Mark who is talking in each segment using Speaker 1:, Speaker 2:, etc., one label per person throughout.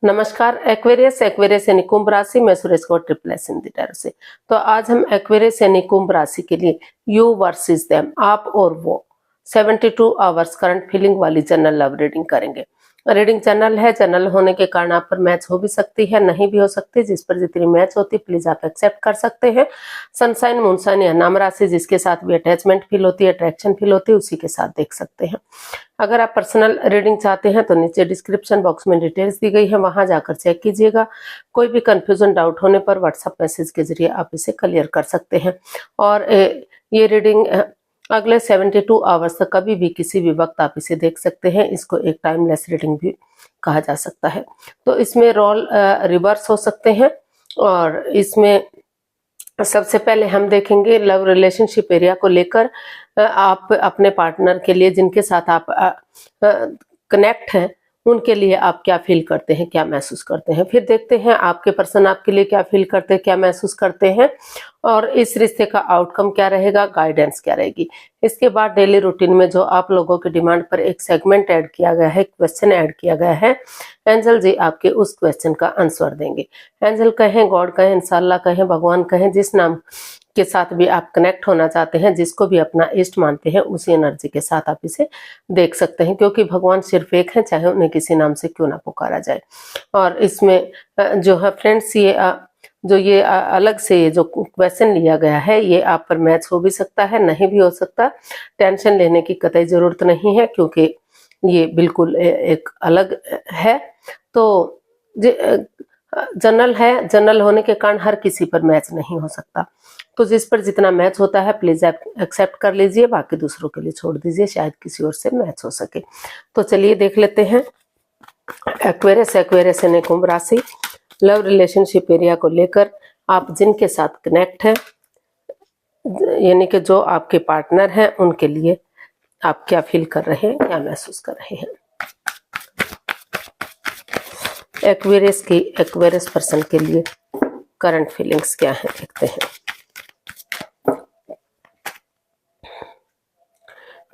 Speaker 1: नमस्कार। एक्वेरियस यानी कुंभ राशि में सुरेश को ट्रिपल एस हिंदी टैरो से। तो आज हम एक्वेरियस यानी कुंभ राशि के लिए यू वर्सेस देम, आप और वो 72 आवर्स करंट फीलिंग वाली जनरल लव रीडिंग करेंगे। रीडिंग जनरल है, जनरल होने के कारण आप पर मैच हो भी सकती है, नहीं भी हो सकती। जिस पर जितनी मैच होती प्लीज आप एक्सेप्ट कर सकते हैं। सनसाइन, मूनसाइन या नाम राशि जिसके साथ भी अटैचमेंट फील होती है, अट्रैक्शन फील होती है, उसी के साथ देख सकते हैं। अगर आप पर्सनल रीडिंग चाहते हैं तो नीचे डिस्क्रिप्शन बॉक्स में डिटेल्स दी गई है, वहां जाकर चेक कीजिएगा। कोई भी कंफ्यूजन, डाउट होने पर व्हाट्सएप मैसेज के जरिए आप इसे क्लियर कर सकते हैं। और ये रीडिंग अगले 72 आवर्स तक कभी भी किसी भी वक्त आप इसे देख सकते हैं। इसको एक टाइमलेस रीडिंग भी कहा जा सकता है। तो इसमें रोल रिवर्स हो सकते हैं। और इसमें सबसे पहले हम देखेंगे लव रिलेशनशिप एरिया को लेकर आप अपने पार्टनर के लिए, जिनके साथ आप कनेक्ट हैं, उनके लिए आप क्या फील करते हैं, क्या महसूस करते हैं। फिर देखते हैं आपके पर्सन आपके लिए क्या फील करते हैं, क्या महसूस करते हैं, और इस रिश्ते का आउटकम क्या रहेगा, गाइडेंस क्या रहेगी। इसके बाद डेली रूटीन में जो आप लोगों की डिमांड पर एक सेगमेंट ऐड किया गया है, क्वेश्चन ऐड किया गया है, एंजल जी आपके उस क्वेश्चन का आंसर देंगे। एंजल कहें, गॉड कहें, इंशाल्लाह कहें, भगवान कहें, जिस नाम के साथ भी आप कनेक्ट होना चाहते हैं, जिसको भी अपना इष्ट मानते हैं, उसी एनर्जी के साथ आप इसे देख सकते हैं। क्योंकि भगवान सिर्फ एक है, चाहे उन्हें किसी नाम से क्यों ना पुकारा जाए। और इसमें जो है फ्रेंड्स, ये अलग से ये जो क्वेश्चन लिया गया है, ये आप पर मैच हो भी सकता है, नहीं भी हो सकता। टेंशन लेने की कतई जरूरत नहीं है, क्योंकि ये बिल्कुल एक अलग है। तो जनरल है, जनरल होने के कारण हर किसी पर मैच नहीं हो सकता। तो जिस पर जितना मैच होता है प्लीज आप एक्सेप्ट कर लीजिए, बाकी दूसरों के लिए छोड़ दीजिए, शायद किसी और से मैच हो सके। तो चलिए देख लेते हैं एक्वेरियस यानी कुंभ राशि, लव रिलेशनशिप एरिया को लेकर आप जिनके साथ कनेक्ट हैं, यानी कि जो आपके पार्टनर हैं, उनके लिए आप क्या फील कर रहे हैं, क्या महसूस कर रहे हैं। एक्वेरियस पर्सन के लिए करंट फीलिंग्स क्या हैं, देखते हैं।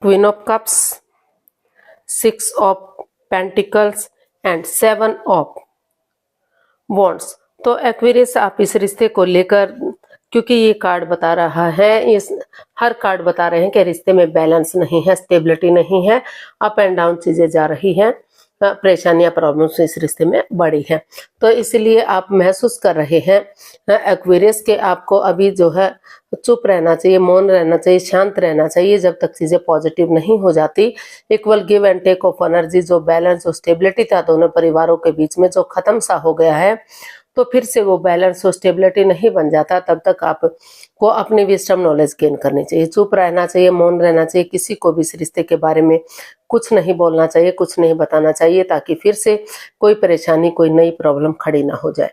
Speaker 1: Queen of cups, 6 of pentacles and 7 of wands. तो एक्वेरियस आप इस रिश्ते को लेकर, क्योंकि ये कार्ड बता रहा है, ये हर कार्ड बता रहे हैं कि रिश्ते में बैलेंस नहीं है, स्टेबिलिटी नहीं है, अप एंड डाउन चीजें जा रही हैं, परेशानियां, प्रॉब्लम्स इस रिश्ते में बड़ी हैं। तो इसलिए आप महसूस कर रहे हैं एक्वेरियस के आपको अभी जो है चुप रहना चाहिए, मौन रहना चाहिए, शांत रहना चाहिए, जब तक चीजें पॉजिटिव नहीं हो जाती। Equal give and take of energy, जो बैलेंस, जो स्टेबिलिटी था दोनों परिवारों के बीच में, जो खत्म सा हो गया है, तो फिर से वो बैलेंस और स्टेबिलिटी नहीं बन जाता। तब तक आपको अपनी विजडम नॉलेज गेन करनी चाहिए, चुप रहना चाहिए, मौन रहना चाहिए, किसी को भी इस रिश्ते के बारे में कुछ नहीं बोलना चाहिए, कुछ नहीं बताना चाहिए, ताकि फिर से कोई परेशानी, कोई नई प्रॉब्लम खड़ी ना हो जाए।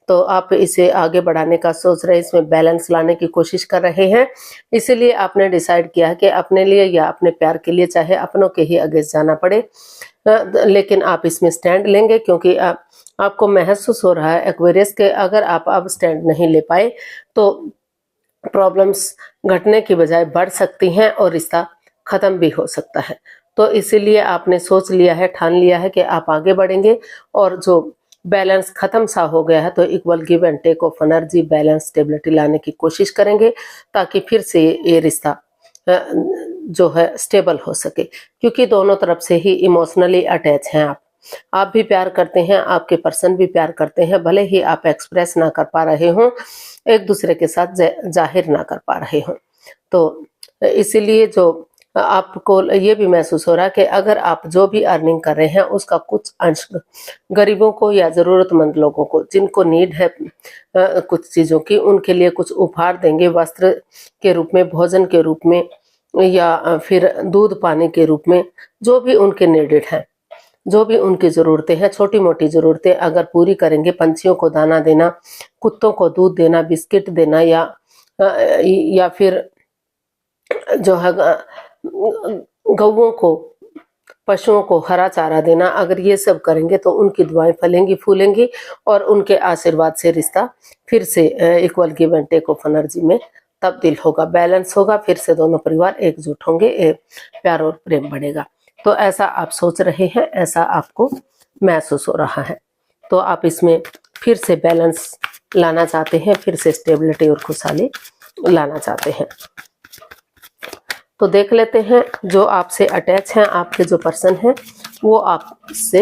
Speaker 1: तो आप इसे आगे बढ़ाने का सोच रहे हैं, इसमें बैलेंस लाने की कोशिश कर रहे हैं। इसीलिए आपने डिसाइड किया कि अपने लिए या अपने प्यार के लिए, चाहे अपनों के ही अगेंस्ट जाना पड़े, लेकिन आप इसमें स्टैंड लेंगे। क्योंकि आपको महसूस हो रहा है एक्वेरियस के, अगर आप अब स्टैंड नहीं ले पाए तो प्रॉब्लम्स घटने की बजाय बढ़ सकती हैं और रिश्ता खत्म भी हो सकता है। तो इसीलिए आपने सोच लिया है, ठान लिया है कि आप आगे बढ़ेंगे, और जो बैलेंस खत्म सा हो गया है, तो equal give and take of energy, balance, stability लाने की कोशिश करेंगे, ताकि फिर से ये रिश्ता जो है स्टेबल हो सके। क्योंकि दोनों तरफ से ही इमोशनली अटैच हैं आप भी प्यार करते हैं, आपके पर्सन भी प्यार करते हैं, भले ही आप एक्सप्रेस ना कर पा रहे हों, एक दूसरे के साथ जाहिर ना कर पा रहे हों। तो इसीलिए जो आपको ये भी महसूस हो रहा है कि अगर आप जो भी अर्निंग कर रहे हैं, उसका कुछ अंश गरीबों को या जरूरतमंद लोगों को, जिनको नीड है कुछ चीजों की, उनके लिए कुछ उपहार देंगे, वस्त्र के रूप में, भोजन के रूप में, या फिर दूध पानी के रूप में, जो भी उनके नीडेड है, जो भी उनकी जरूरतें हैं, छोटी मोटी जरूरतें अगर पूरी करेंगे, पंछियों को दाना देना, कुत्तों को दूध देना, बिस्किट देना, या फिर जो है गौओं को, पशुओं को हरा चारा देना, अगर ये सब करेंगे तो उनकी दुआएं फलेंगी, फूलेंगी, और उनके आशीर्वाद से रिश्ता फिर से equal give and take of energy में तब्दील होगा, बैलेंस होगा, फिर से दोनों परिवार एकजुट होंगे, प्यार और प्रेम बढ़ेगा। तो ऐसा आप सोच रहे हैं, ऐसा आपको महसूस हो रहा है। तो आप इसमें फिर से बैलेंस लाना चाहते हैं, फिर से स्टेबिलिटी और खुशहाली लाना चाहते हैं। तो देख लेते हैं जो आपसे अटैच हैं, आपके जो पर्सन हैं वो आपसे,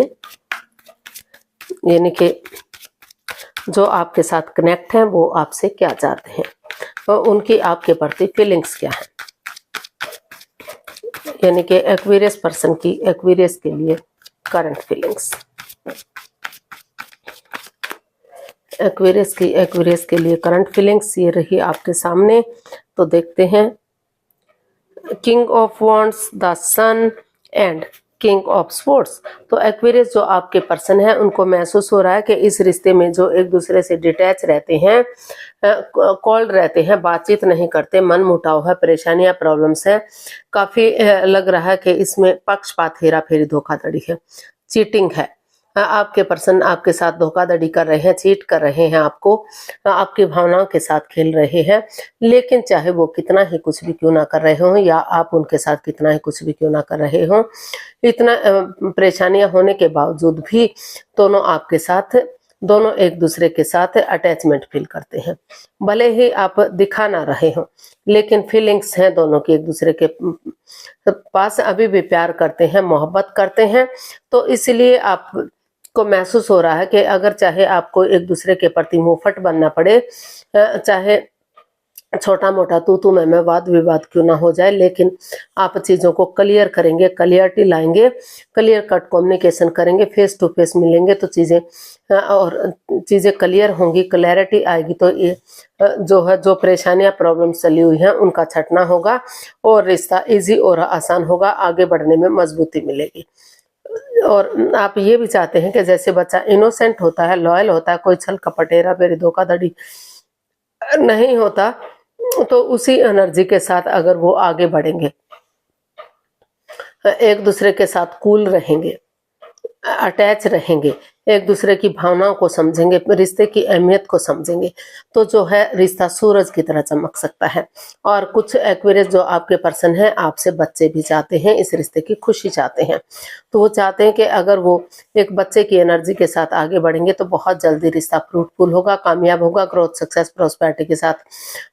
Speaker 1: यानी कि जो आपके साथ कनेक्ट हैं वो आपसे क्या चाहते हैं और उनकी आपके प्रति फीलिंग्स क्या है। यानी कि एक्वेरियस पर्सन की एक्वेरियस के लिए करंट फीलिंग्स, एक्वेरियस के लिए करंट फीलिंग्स ये रही आपके सामने। तो देखते हैं, king of wands, the sun and king of swords. तो एक्वेरियस जो आपके पर्सन है उनको महसूस हो रहा है कि इस रिश्ते में जो एक दूसरे से डिटैच रहते हैं, कॉल्ड रहते हैं, बातचीत नहीं करते, मन मुटाव है, परेशानियां, प्रॉब्लम्स है, काफी लग रहा है कि इसमें पक्षपात, हेरा फेरी, धोखाधड़ी है, चीटिंग है। आपके पर्सन आपके साथ धोखाधड़ी कर रहे हैं, चीट कर रहे हैं, आपको आपकी भावनाओं के साथ खेल रहे हैं। लेकिन चाहे वो कितना ही कुछ भी क्यों ना कर रहे हो या आप उनके साथ कितना ही कुछ भी क्यों ना कर रहे हो, इतना परेशानियां होने के बावजूद भी दोनों एक दूसरे के साथ अटैचमेंट फील करते हैं। भले ही आप दिखा ना रहे हो, लेकिन फीलिंग्स हैं दोनों की एक दूसरे के पास, अभी भी प्यार करते हैं, मोहब्बत करते हैं। तो इसलिए आप को महसूस हो रहा है कि अगर चाहे आपको एक दूसरे के प्रति मुंहफट बनना पड़े, चाहे छोटा मोटा तू मैं वाद विवाद क्यों ना हो जाए, लेकिन आप चीजों को क्लियर करेंगे, क्लियरिटी लाएंगे, क्लियर कट कम्युनिकेशन करेंगे, फेस टू फेस मिलेंगे तो चीजें क्लियर होंगी, क्लैरिटी आएगी। तो ये जो परेशानियां प्रॉब्लम चली हुई हैं उनका छटना होगा और रिश्ता इजी और आसान होगा, आगे बढ़ने में मजबूती मिलेगी। और आप ये भी चाहते हैं कि जैसे बच्चा इनोसेंट होता है, लॉयल होता है, कोई छल कपट, हेरा फेरी, धोखाधड़ी नहीं होता, तो उसी एनर्जी के साथ अगर वो आगे बढ़ेंगे, एक दूसरे के साथ कूल रहेंगे, अटैच रहेंगे, एक दूसरे की भावनाओं को समझेंगे, रिश्ते की अहमियत को समझेंगे, तो जो है रिश्ता सूरज की तरह चमक सकता है। और कुछ एक्वेरियस जो आपके पर्सन हैं आपसे बच्चे भी चाहते हैं, इस रिश्ते की खुशी चाहते हैं। तो वो चाहते हैं कि अगर वो एक बच्चे की एनर्जी के साथ आगे बढ़ेंगे तो बहुत जल्दी रिश्ता फ्रूटफुल होगा, कामयाब होगा, ग्रोथ, सक्सेस, प्रॉस्पेरिटी के साथ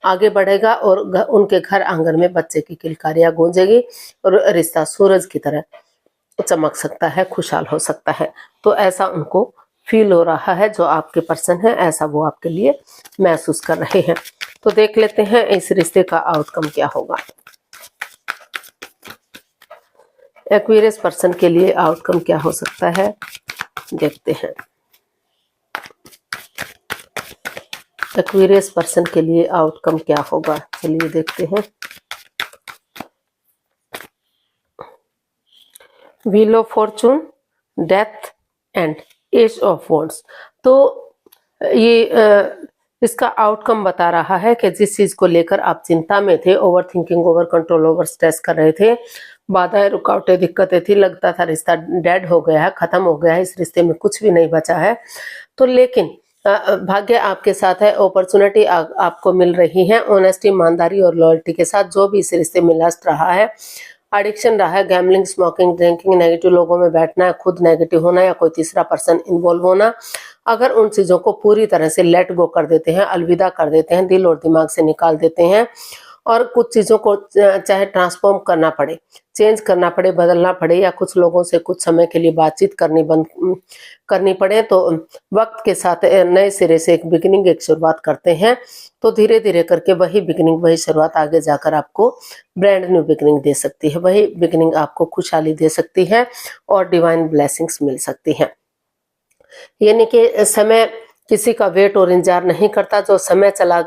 Speaker 1: आगे बढ़ेगा और उनके घर आंगन में बच्चे की किलकारियां गूंजेगी और रिश्ता सूरज की तरह चमक सकता है, खुशहाल हो सकता है। तो ऐसा उनको फील हो रहा है, जो आपके पर्सन है ऐसा वो आपके लिए महसूस कर रहे हैं। तो देख लेते हैं इस रिश्ते का आउटकम क्या होगा। एक्वेरियस पर्सन के लिए आउटकम क्या हो सकता है, देखते हैं। एक्वेरियस पर्सन के लिए आउटकम क्या होगा, चलिए देखते हैं। Wheel of fortune, death and ace of wands. तो ये इसका आउटकम बता रहा है कि जिस चीज को लेकर आप चिंता में थे, over thinking, over control, over stress कर रहे थे, बाधाएं, रुकावटें, दिक्कतें थी, लगता था रिश्ता डेड हो गया है, खत्म हो गया है, इस रिश्ते में कुछ भी नहीं बचा है। तो लेकिन भाग्य आपके साथ है, अपॉर्चुनिटी आपको मिल रही है, ऑनेस्टी, ईमानदारी और लॉयल्टी के साथ। जो भी इस रिश्ते में लस्ट रहा है, एडिक्शन रहा है, गैम्बलिंग, स्मोकिंग, ड्रिंकिंग, नेगेटिव लोगों में बैठना, खुद नेगेटिव होना या कोई तीसरा पर्सन इन्वॉल्व होना, अगर उन चीजों को पूरी तरह से लेट गो कर देते हैं, अलविदा कर देते हैं, दिल और दिमाग से निकाल देते हैं, और कुछ चीजों को चाहे ट्रांसफॉर्म करना पड़े, चेंज करना पड़े, बदलना पड़े, या कुछ लोगों से कुछ समय के लिए बातचीत करनी पड़े, तो वक्त के साथ नए सिरे से एक बिगिनिंग, एक शुरुआत करते हैं। तो धीरे धीरे करके वही बिगिनिंग, वही शुरुआत आगे जाकर आपको ब्रांड न्यू बिगिनिंग दे सकती है, वही बिगिनिंग आपको खुशहाली दे सकती है और डिवाइन ब्लेसिंग्स मिल सकती है। यानी कि समय किसी का वेट और इंतजार नहीं करता, जो समय चला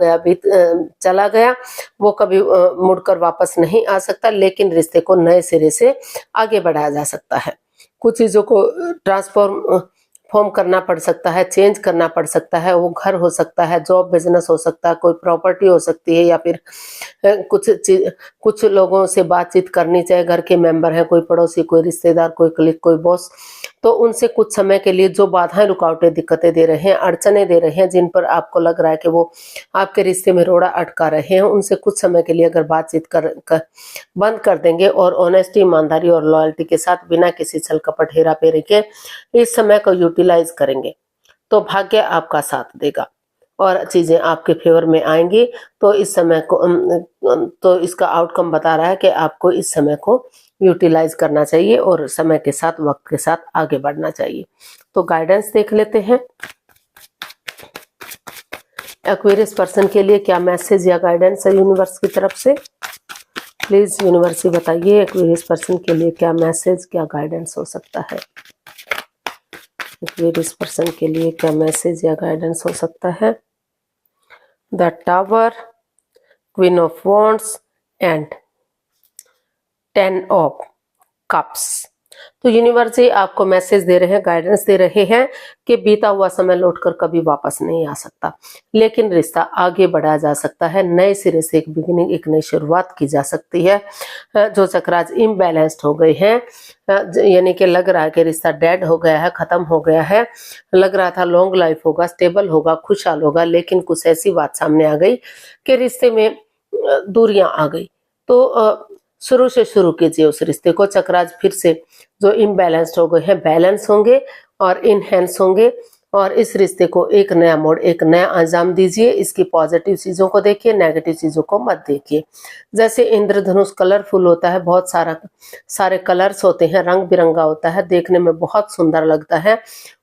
Speaker 1: गया वो कभी मुड़कर वापस नहीं आ सकता, लेकिन रिश्ते को नए सिरे से आगे बढ़ाया जा सकता है। कुछ चीजों को फॉर्म करना पड़ सकता है, चेंज करना पड़ सकता है, वो घर हो सकता है, जॉब, बिजनेस हो सकता है, कोई प्रॉपर्टी हो सकती है, या फिर कुछ लोगों से बातचीत करनी, चाहे घर के मेंबर हैं, कोई पड़ोसी, कोई रिश्तेदार, कोई कलीग, कोई बॉस, तो उनसे कुछ समय के लिए जो बाधाएं, रुकावटें, दिक्कतें दे रहे हैं, अड़चने दे रहे हैं, जिन पर आपको लग रहा है कि वो आपके रिश्ते में रोड़ा अटका रहे हैं, उनसे कुछ समय के लिए अगर बातचीत बंद कर देंगे और ऑनेस्टी, ईमानदारी और लॉयल्टी के साथ, बिना किसी छल कपट, हेरा फेरी के इस समय को यूटिलाइज करेंगे, तो भाग्य आपका साथ देगा और चीजें आपके फेवर में आएंगी। तो इस समय को तो इसका आउटकम बता रहा है कि आपको इस समय को यूटिलाइज करना चाहिए और समय के साथ, वक्त के साथ आगे बढ़ना चाहिए। तो गाइडेंस देख लेते हैं। एक्वेरियस पर्सन के लिए क्या मैसेज या गाइडेंस है यूनिवर्स की तरफ से? प्लीज यूनिवर्स बताइए एक्वेरियस पर्सन के लिए क्या मैसेज, क्या गाइडेंस हो सकता है। एक्वेरियस पर्सन के लिए क्या मैसेज या गाइडेंस हो सकता है? The tower, queen of wands and 10 of cups. तो यूनिवर्स जी आपको मैसेज दे रहे हैं, गाइडेंस दे रहे हैं कि बीता हुआ समय लौटकर कभी वापस नहीं आ सकता, लेकिन रिश्ता आगे बढ़ाया जा सकता है। नए सिरे से एक बिगिनिंग, एक नई शुरुआत की जा सकती है। जो चक्राज इम्बैलेंस्ड हो गए हैं, यानी कि लग रहा है कि रिश्ता डेड हो गया है, खत्म हो गया है, लग रहा था लॉन्ग लाइफ होगा, स्टेबल होगा, खुशहाल होगा, लेकिन कुछ ऐसी बात सामने आ गई कि रिश्ते में दूरियां आ गई। तो शुरू से शुरू कीजिए उस रिश्ते को। चक्राज फिर से जो इम्बैलेंस्ड हो गए हैं बैलेंस होंगे और इनहेंस होंगे और इस रिश्ते को एक नया मोड़, एक नया अंजाम दीजिए। इसकी पॉजिटिव चीजों को देखिए, नेगेटिव चीजों को मत देखिए। जैसे इंद्रधनुष कलरफुल होता है, बहुत सारे कलर्स होते हैं, रंग बिरंगा होता है, देखने में बहुत सुंदर लगता है,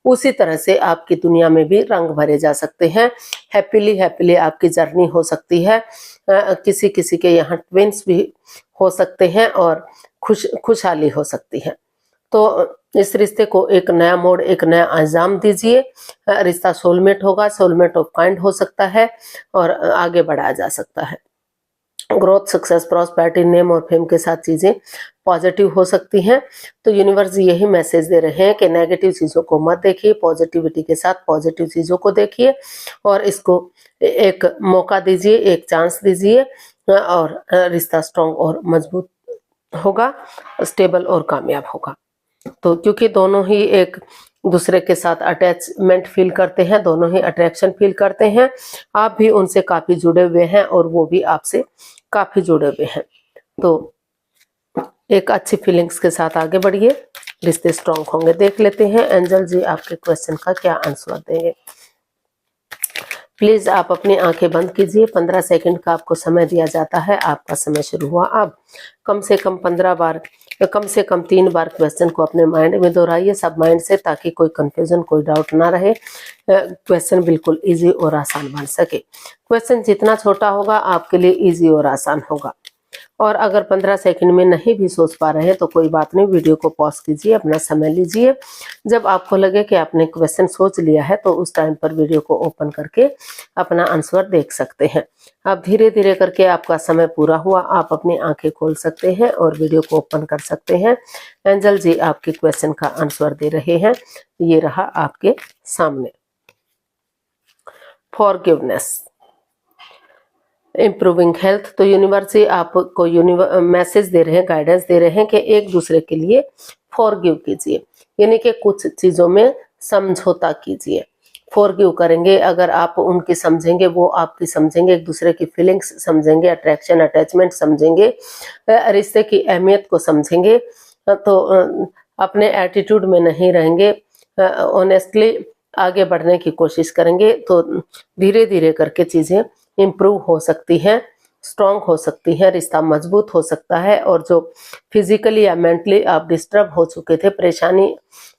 Speaker 1: उसी तरह से आपकी दुनिया में भी रंग भरे जा सकते हैं। हैप्पीली आपकी जर्नी हो सकती है। किसी किसी के यहाँ ट्विंस भी हो सकते हैं और खुशहाली हो सकती है। तो इस रिश्ते को एक नया मोड़, एक नया अंजाम दीजिए। रिश्ता सोलमेट होगा, सोलमेट ऑफ काइंड हो सकता है और आगे बढ़ाया जा सकता है। ग्रोथ, सक्सेस, प्रॉस्पेरिटी, नेम और फेम के साथ चीजें पॉजिटिव हो सकती हैं। तो यूनिवर्स यही मैसेज दे रहे हैं कि नेगेटिव चीजों को मत देखिए, पॉजिटिविटी के साथ पॉजिटिव चीजों को देखिए और इसको एक मौका दीजिए, एक चांस दीजिए और रिश्ता स्ट्रॉन्ग और मजबूत होगा, स्टेबल और कामयाब होगा। तो क्योंकि दोनों ही एक दूसरे के साथ अटैचमेंट फील करते हैं, दोनों ही अट्रैक्शन फील करते हैं, आप भी उनसे काफी जुड़े हुए हैं और वो भी आपसे काफी जुड़े हुए हैं। तो एक अच्छी फीलिंग्स के साथ आगे बढ़िए, रिश्ते स्ट्रॉन्ग होंगे। देख लेते हैं एंजल जी आपके क्वेश्चन का क्या आंसर देंगे। प्लीज आप अपनी आंखें बंद कीजिए। 15 सेकंड का आपको समय दिया जाता है। आपका समय शुरू हुआ। अब कम से कम 15 बार, कम से कम 3 बार क्वेश्चन को अपने माइंड में दोहराइए, सब माइंड से, ताकि कोई कंफ्यूजन, कोई डाउट ना रहे। क्वेश्चन बिल्कुल इजी और आसान बन सके। क्वेश्चन जितना छोटा होगा आपके लिए इजी और आसान होगा। और अगर 15 सेकंड में नहीं भी सोच पा रहे हैं तो कोई बात नहीं, वीडियो को पॉज कीजिए, अपना समय लीजिए। जब आपको लगे कि आपने क्वेश्चन सोच लिया है तो उस टाइम पर वीडियो को ओपन करके अपना आंसर देख सकते हैं। अब धीरे धीरे करके आपका समय पूरा हुआ, आप अपनी आंखें खोल सकते हैं और वीडियो को ओपन कर सकते हैं। एंजल जी आपके क्वेश्चन का आंसर दे रहे हैं, ये रहा आपके सामने। Forgiveness, improving health. तो यूनिवर्स आपको मैसेज दे रहे हैं, गाइडेंस दे रहे हैं कि एक दूसरे के लिए फॉरगिव कीजिए, यानी कि कुछ चीजों में समझौता कीजिए। फॉरगिव करेंगे अगर आप उनकी समझेंगे, वो आपकी समझेंगे, एक दूसरे की फीलिंग्स समझेंगे, अट्रैक्शन, अटैचमेंट समझेंगे, रिश्ते की अहमियत को समझेंगे, तो अपने एटीट्यूड में नहीं रहेंगे, ऑनेस्टली आगे बढ़ने की कोशिश करेंगे। तो धीरे धीरे करके चीजें इम्प्रूव हो सकती हैं, स्ट्रॉन्ग हो सकती हैं, रिश्ता मजबूत हो सकता है। और जो फिजिकली या मेंटली आप डिस्टर्ब हो चुके थे, परेशानी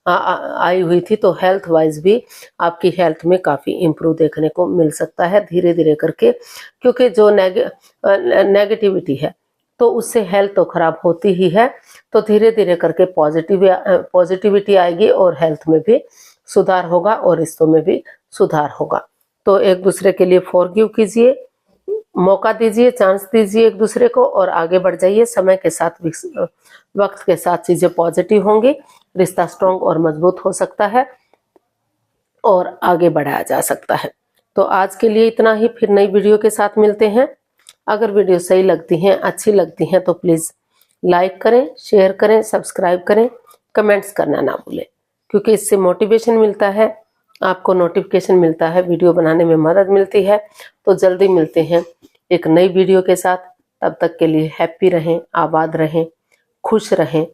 Speaker 1: आई हुई थी, तो हेल्थ वाइज भी आपकी हेल्थ में काफ़ी इम्प्रूव देखने को मिल सकता है धीरे धीरे करके। क्योंकि जो नेगेटिविटी है तो उससे हेल्थ तो खराब होती ही है, तो धीरे धीरे करके पॉजिटिविटी आएगी और हेल्थ में भी सुधार होगा और रिश्तों में भी सुधार होगा। तो एक दूसरे के लिए फॉरगिव कीजिए, मौका दीजिए, चांस दीजिए एक दूसरे को और आगे बढ़ जाइए। समय के साथ, वक्त के साथ चीजें पॉजिटिव होंगी, रिश्ता स्ट्रॉन्ग और मजबूत हो सकता है और आगे बढ़ाया जा सकता है। तो आज के लिए इतना ही, फिर नई वीडियो के साथ मिलते हैं। अगर वीडियो सही लगती हैं, अच्छी लगती हैं तो प्लीज लाइक करें, शेयर करें, सब्सक्राइब करें, कमेंट्स करना ना भूलें, क्योंकि इससे मोटिवेशन मिलता है, आपको नोटिफिकेशन मिलता है, वीडियो बनाने में मदद मिलती है। तो जल्दी मिलते हैं एक नई वीडियो के साथ। तब तक के लिए हैप्पी रहें, आबाद रहें, खुश रहें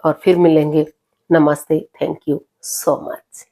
Speaker 1: और फिर मिलेंगे। नमस्ते, थैंक यू सो मच।